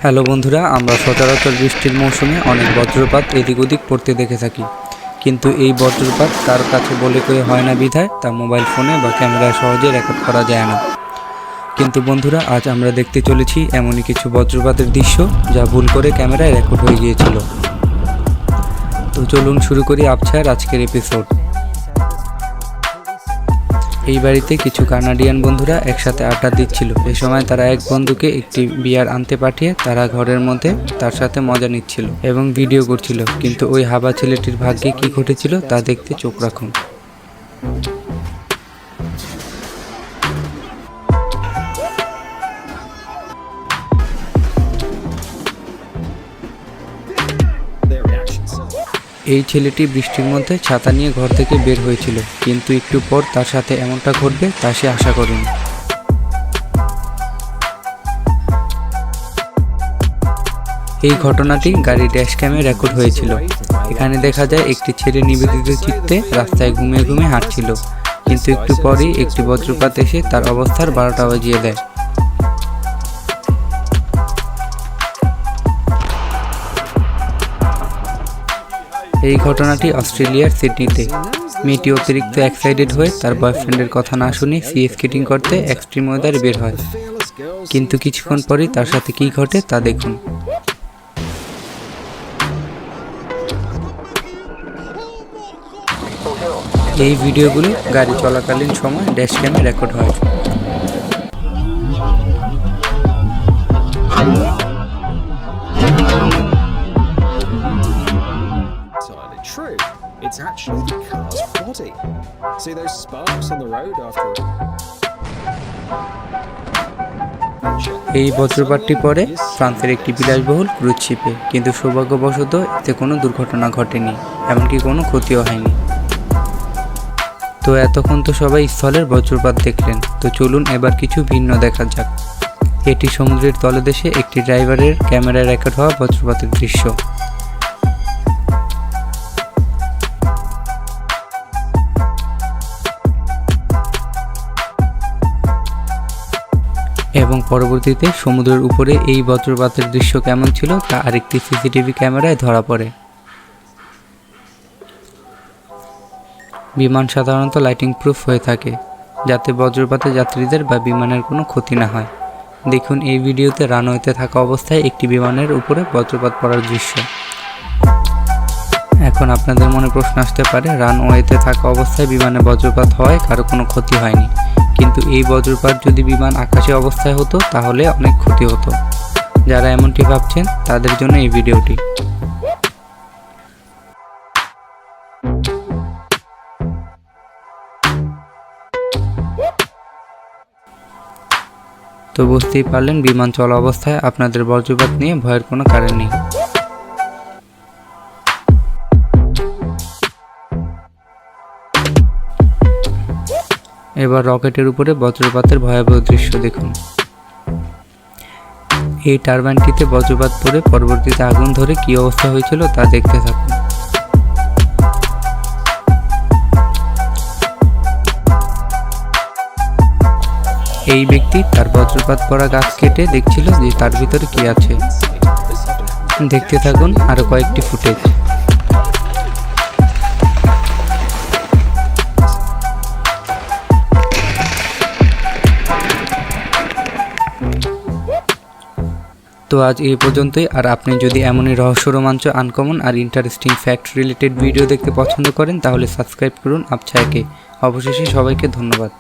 Hello বন্ধুরা, আমরা সচরাচর বৃষ্টির মৌসুমে অনেক বজ্রপাত এদিক ওদিক পড়তে দেখে থাকি। কিন্তু এই বজ্রপাত কার কাছে বলে কয়ে হয় না বিধায় তা মোবাইল ফোনে বা ক্যামেরায় সহজে রেকর্ড করা যায় না। কিন্তু বন্ধুরা, আজ আমরা দেখতে চলেছি এমনই কিছু বজ্রপাতের দৃশ্য যা ভুল করে ক্যামেরায় রেকর্ড হয়ে গিয়েছিল। তো চলুন শুরু করি আবছায়ার আজকের এপিসোড। এই বাড়িতে কিছু কানাডিয়ান বন্ধুরা একসাথে আড্ডা দিচ্ছিল। এই সময় তারা এক বন্ধুকে একটি বিয়ার আনতে পাঠিয়ে তারা ঘরের মধ্যে তার সাথে মজা নিচ্ছিল এবং ভিডিও করছিল। কিন্তু ওই হাবা ছেলেটির ভাগ্যে কি ঘটেছিল তা দেখতে চোখ রাখুন। এই ছেলেটি বৃষ্টির মধ্যে ছাতা নিয়ে ঘর থেকে বের হয়েছিল, কিন্তু একটু পর তার সাথে এমনটা ঘটবে তা সে আশা করেনি। এই ঘটনাটি গাড়ি ড্যাশ ক্যামে রেকর্ড হয়েছিল। এখানে দেখা যায় একটি ছেলে নিবেদিত চিত্তে রাস্তায় ঘুমিয়ে ঘুমিয়ে হাঁটছিল, কিন্তু একটু পরেই একটি বজ্রপাত এসে তার অবস্থার 12টা বাজিয়ে দেয়। এই ঘটনাটি অস্ট্রেলিয়ার সিডনিতে। মেয়েটি অতিরিক্ত এক্সাইটেড হয়ে তার বয়ফ্রেন্ডের কথা না শুনে সি স্কেটিং করতে এক্সট্রিম ওয়েদারে বের হয়। কিন্তু কিছুক্ষণ পরেই তার সাথে কি ঘটে তা দেখুন। এই ভিডিওগুলো গাড়ি চলাকালীন সময় ড্যাশ ক্যামে রেকর্ড হয়। True, it's actually the car's body. See those sparks on the road after it? এই বজ্রপাতটি পরে ফ্রান্সের একটি বিলাসবহুল ক্রুজ শিপে, কিন্তু সৌভাগ্যবশত এতে কোনো দুর্ঘটনা ঘটেনি, এমনকি কোনো ক্ষতিও হয়নি। তো এতক্ষণ তো সবাই স্থলের বজ্রপাত দেখলেন, তো চলুন এবার কিছু ভিন্ন দেখা যাক। এটি সমুদ্রের তলদেশে একটি ড্রাইভারের ক্যামেরায় রেকর্ড হওয়া বজ্রপাতের দৃশ্য। এবং পরবর্তীতে সমুদ্রের উপরে এই বজ্রপাতের দৃশ্য কেমন ছিল তা আরেকটি সিসিটিভি ক্যামেরায় ধরা পড়ে। বিমান সাধারণত লাইটিং প্রুফ হয়ে থাকে, যাতে বজ্রপাতে যাত্রীদের বা বিমানের কোনো ক্ষতি না হয়। দেখুন এই ভিডিওতে রানওয়েতে থাকা অবস্থায় একটি বিমানের উপরে বজ্রপাত পড়ার দৃশ্য। এখন আপনাদের মনে প্রশ্ন আসতে পারে, রানওয়েতে থাকা অবস্থায় বিমানে বজ্রপাত হওয়ায় কারো কোনো ক্ষতি হয়নি, কিন্তু এই বজ্রপাত যদি বিমান আকাশে অবস্থায় হতো তাহলে অনেক ক্ষতি হতো। যারা এমনটি ভাবছেন তাদের জন্য এই ভিডিওটি। তো বুঝতেই পারলেন, বিমান চলা অবস্থায় আপনাদের বজ্রপাত নিয়ে ভয়ের কোনো কারণ নেই। এবার রকেটের উপরে বজ্রপাতের ভয়াবহ দৃশ্য দেখুন। এই টারবাইনটিতে বজ্রপাত পড়ে পরবর্তীতে আগুন ধরে কী অবস্থা হয়েছিল তা দেখতে থাকুন। এই ব্যক্তি তার বজ্রপাত পড়া গাছ কেটে দেখছিল যে তার ভিতরে কি আছে। দেখতে থাকুন আরো কয়েকটি ফুটেজ। তো আজ এই পর্যন্তই। আর আপনি যদি এমনই রহস্য, রোমাঞ্চ, আনকমন আর ইন্টারেস্টিং ফ্যাক্ট রিলেটেড ভিডিও দেখতে পছন্দ করেন তাহলে সাবস্ক্রাইব করুন আবছায়াকে। অবশেষে সবাইকে ধন্যবাদ।